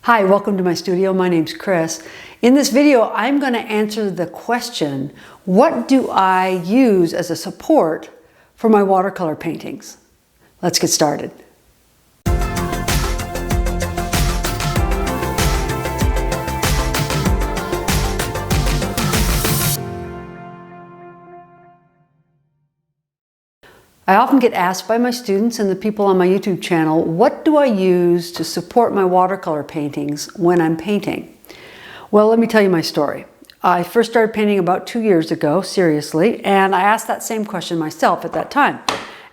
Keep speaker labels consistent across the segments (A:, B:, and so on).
A: Hi, welcome to my studio. My name's Kris. In this video, I'm going to answer the question, what do I use as a support for my watercolor paintings? Let's get started. I often get asked by my students and the people on my YouTube channel, what do I use to support my watercolor paintings when I'm painting? Well, let me tell you my story. I first started painting about 2 years ago, seriously, and I asked that same question myself at that time.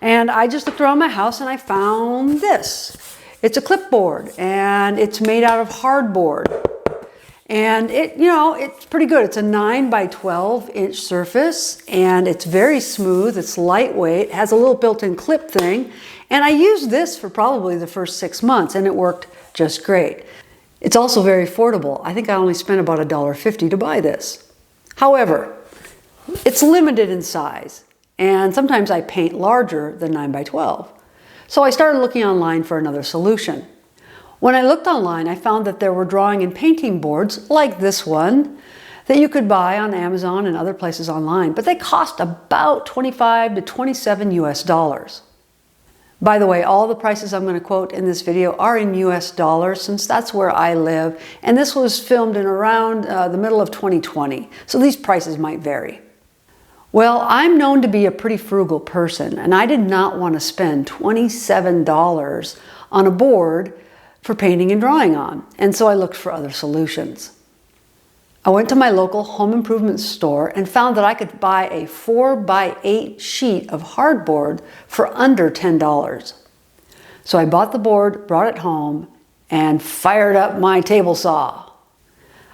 A: And I just looked around my house and I found this. It's a clipboard and it's made out of hardboard. And it's pretty good. It's a 9 by 12 inch surface and it's very smooth. It's lightweight, has a little built-in clip thing. And I used this for probably the first 6 months and it worked just great. It's also very affordable. I think I only spent about $1.50 to buy this. However, it's limited in size and sometimes I paint larger than 9 by 12. So I started looking online for another solution. When I looked online, I found that there were drawing and painting boards like this one that you could buy on Amazon and other places online, but they cost about $25 to $27 US. By the way, all the prices I'm going to quote in this video are in US dollars since that's where I live, and this was filmed in around the middle of 2020, so these prices might vary. Well, I'm known to be a pretty frugal person, and I did not want to spend $27 on a board for painting and drawing on, and so I looked for other solutions. I went to my local home improvement store and found that I could buy a 4 by 8 sheet of hardboard for under $10. So I bought the board, brought it home, and fired up my table saw.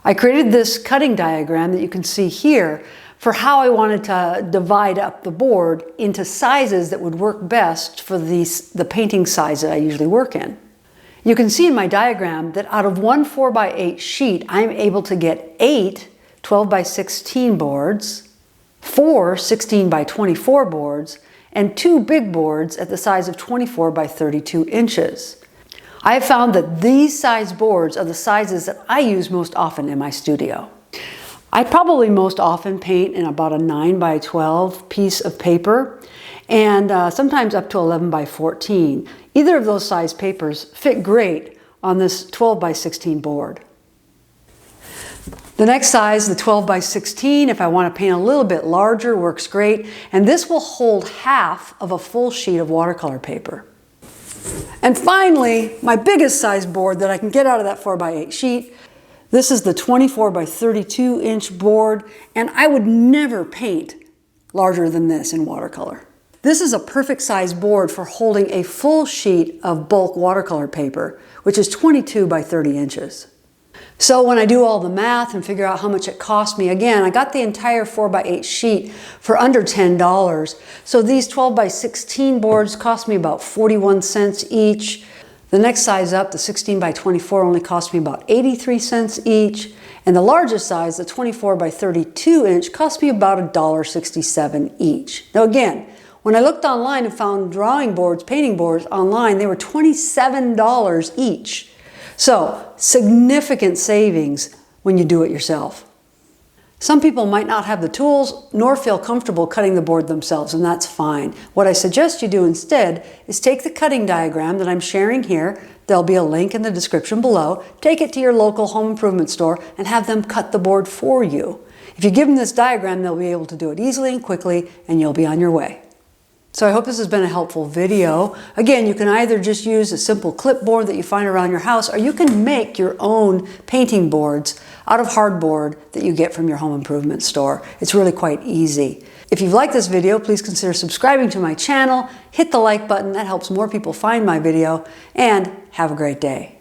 A: I created this cutting diagram that you can see here for how I wanted to divide up the board into sizes that would work best for the painting size that I usually work in. You can see in my diagram that out of one 4 by 8 sheet, I'm able to get 8 12 by 16 boards, 4 16 by 24 boards, and 2 big boards at the size of 24 by 32 inches. I have found that these size boards are the sizes that I use most often in my studio. I probably most often paint in about a 9 by 12 piece of paper and sometimes up to 11 by 14. Either of those size papers fit great on this 12 by 16 board. The next size, the 12 by 16, if I want to paint a little bit larger, works great. And this will hold half of a full sheet of watercolor paper. And finally, my biggest size board that I can get out of that 4 by 8 sheet. This is the 24 by 32 inch board, and I would never paint larger than this in watercolor. This is a perfect size board for holding a full sheet of bulk watercolor paper, which is 22 by 30 inches. So when I do all the math and figure out how much it cost me, again, I got the entire 4 by 8 sheet for under $10. So these 12 by 16 boards cost me about 41 cents each. The next size up, the 16 by 24, only cost me about 83 cents each. And the largest size, the 24 by 32 inch, cost me about $1.67 each. Now again, when I looked online and found drawing boards, painting boards online, they were $27 each. So significant savings when you do it yourself. Some people might not have the tools nor feel comfortable cutting the board themselves, and that's fine. What I suggest you do instead is take the cutting diagram that I'm sharing here. There'll be a link in the description below. Take it to your local home improvement store and have them cut the board for you. If you give them this diagram, they'll be able to do it easily and quickly, and you'll be on your way. So I hope this has been a helpful video. Again, you can either just use a simple clipboard that you find around your house, or you can make your own painting boards out of hardboard that you get from your home improvement store. It's really quite easy. If you've liked this video, please consider subscribing to my channel, hit the like button, that helps more people find my video, and have a great day.